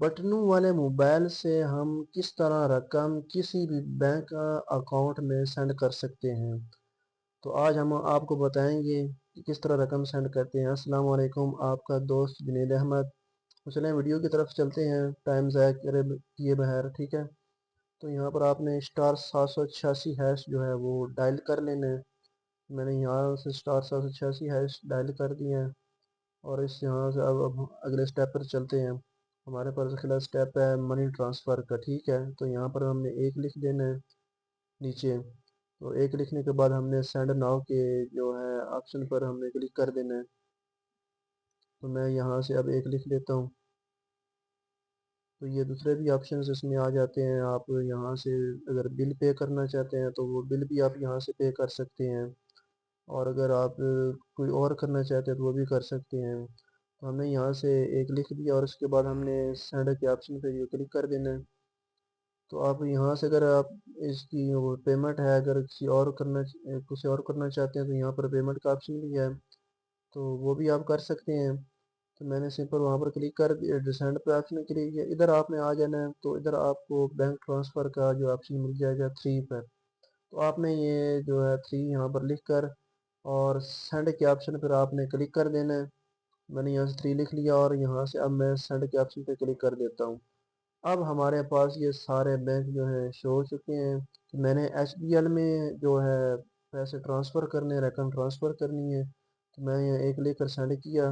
بٹنوں والے موبائل سے ہم کس طرح رقم کسی بھی بینک اکاؤنٹ میں سینڈ کر سکتے ہیں؟ تو آج ہم آپ کو بتائیں گے کہ کس طرح رقم سینڈ کرتے ہیں۔ السلام علیکم، آپ کا دوست جنید احمد۔ تو چلیں ویڈیو کی طرف چلتے ہیں، ٹائم ضائع کیے بغیر، ٹھیک ہے۔ تو یہاں پر آپ نے *786# جو ہے وہ ڈائل کر لینا ہے۔ میں نے یہاں سے *786# ڈائل کر دیا ہے، اور اس یہاں سے اب اگلے سٹیپ پر چلتے ہیں۔ ہمارے پاس اگلا سٹیپ ہے منی ٹرانسفر کا، ٹھیک ہے۔ تو یہاں پر ہم نے 1 لکھ دینا ہے نیچے۔ تو 1 لکھنے کے بعد ہم نے سینڈ ناؤ کے جو ہے آپشن پر ہم نے کلک کر دینا ہے۔ تو میں یہاں سے اب 1 لکھ لیتا ہوں۔ تو یہ دوسرے بھی آپشنز اس میں آ جاتے ہیں۔ آپ یہاں سے اگر بل پے کرنا چاہتے ہیں تو وہ بل بھی آپ یہاں سے پے کر سکتے ہیں، اور اگر آپ کوئی اور کرنا چاہتے ہیں تو وہ بھی کر سکتے ہیں۔ تو ہم نے یہاں سے 1 لکھ دیا، اور اس کے بعد ہم نے سینڈ کے آپشن پہ یہ کلک کر دینا ہے۔ تو آپ یہاں سے اگر آپ اس کی پیمنٹ ہے، اگر کسی اور کرنا چاہتے ہیں تو یہاں پر پیمنٹ کا آپشن بھی ہے، تو وہ بھی آپ کر سکتے ہیں۔ تو میں نے سمپل وہاں پر کلک کر دیا، سینڈ پہ آپشن کلک کیا۔ ادھر آپ نے آ جانا ہے، تو ادھر آپ کو بینک ٹرانسفر کا جو آپشن مل جائے گا 3 پر۔ تو آپ نے یہ جو ہے 3 یہاں پر لکھ کر اور سینڈ کے آپشن پر آپ نے کلک کر دینا ہے۔ میں نے یہاں سے 3 لکھ لیا، اور یہاں سے اب میں سینڈ کے آپشن پہ کلک کر دیتا ہوں۔ اب ہمارے پاس یہ سارے بینک جو ہیں شو ہو چکے ہیں۔ میں نے SBL میں جو ہے پیسے ٹرانسفر کرنے، رقم ٹرانسفر کرنی ہے، تو میں یہ 1 لے کر سینڈ کیا۔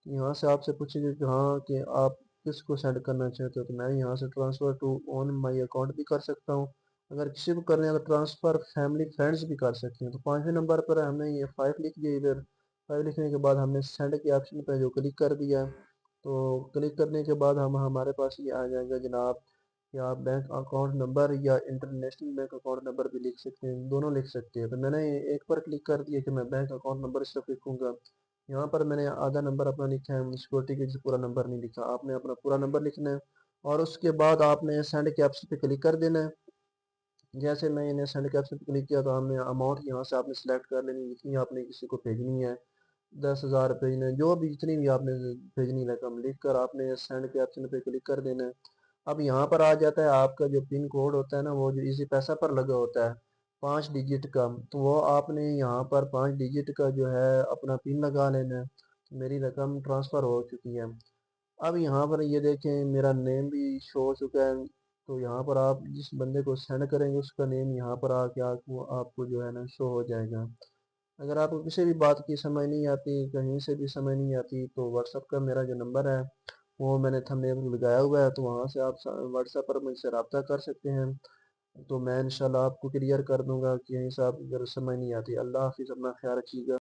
یہاں سے آپ سے پوچھیں گے کہ ہاں کہ آپ کس کو سینڈ کرنا چاہتے ہو، تو میں یہاں سے transfer to on my account بھی کر سکتا ہوں۔ اگر کسی کو کرنے اگر ٹرانسفر فیملی فرینڈز بھی کر سکتے ہیں۔ تو 5ویں نمبر پر ہم نے یہ 5 لکھ دیا، ادھر 5 لکھنے کے بعد ہم نے سینڈ کے آپشن پہ جو کلک کر دیا۔ تو کلک کرنے کے بعد ہمارے پاس یہ آ جائے گا جناب کہ آپ بینک اکاؤنٹ نمبر یا انٹرنیشنل بینک اکاؤنٹ نمبر بھی لکھ سکتے ہیں، دونوں لکھ سکتے ہیں۔ تو میں نے 1 پر کلک کر دیا کہ میں بینک اکاؤنٹ نمبر صرف لکھوں گا۔ یہاں پر میں نے آدھا نمبر اپنا لکھا ہے، سیکورٹی کے پورا نمبر نہیں لکھا۔ آپ نے اپنا پورا نمبر لکھنا ہے، اور اس کے بعد آپ نے سینڈ کے آپشن پہ کلک کر دینا ہے۔ جیسے میں نے سینڈ کے آپشن پہ کلک کیا، تو ہم نے اماؤنٹ یہاں سے آپ نے سلیکٹ کر لینی، جتنی آپ نے کسی کو بھیجنی ہے، 10,000 بھیجنا ہے، جو بھی جتنی بھی آپ نے بھیجنی رقم لکھ کر آپ نے سینڈ کے آپشن پہ کلک کر دینا ہے۔ اب یہاں پر آ جاتا ہے آپ کا جو پن کوڈ ہوتا ہے نا، وہ جو ایزی پیسہ پر لگا ہوتا ہے 5 ڈیجٹ کا، تو وہ آپ نے یہاں پر 5 ڈیجٹ کا جو ہے اپنا پن لگا لینا ہے۔ میری رقم ٹرانسفر ہو چکی ہے۔ اب یہاں پر یہ دیکھیں میرا نیم بھی شو ہو چکا ہے۔ تو یہاں پر آپ جس بندے کو سینڈ کریں گے اس کا نیم یہاں پر آ کے آپ کو جو ہے نا شو ہو جائے گا۔ اگر آپ کو کسی بھی بات کی سمجھ نہیں آتی، کہیں سے بھی سمجھ نہیں آتی، تو واٹس ایپ کا میرا جو نمبر ہے وہ میں نے تھمبنیل میں لگایا ہوا ہے، تو وہاں سے آپ واٹس ایپ پر مجھ سے رابطہ کر سکتے ہیں۔ تو میں انشاءاللہ آپ کو کلیئر کر دوں گا کہ کہیں سے آپ اگر سمجھ نہیں آتی۔ اللہ حافظ، اپنا خیال رکھیے گا۔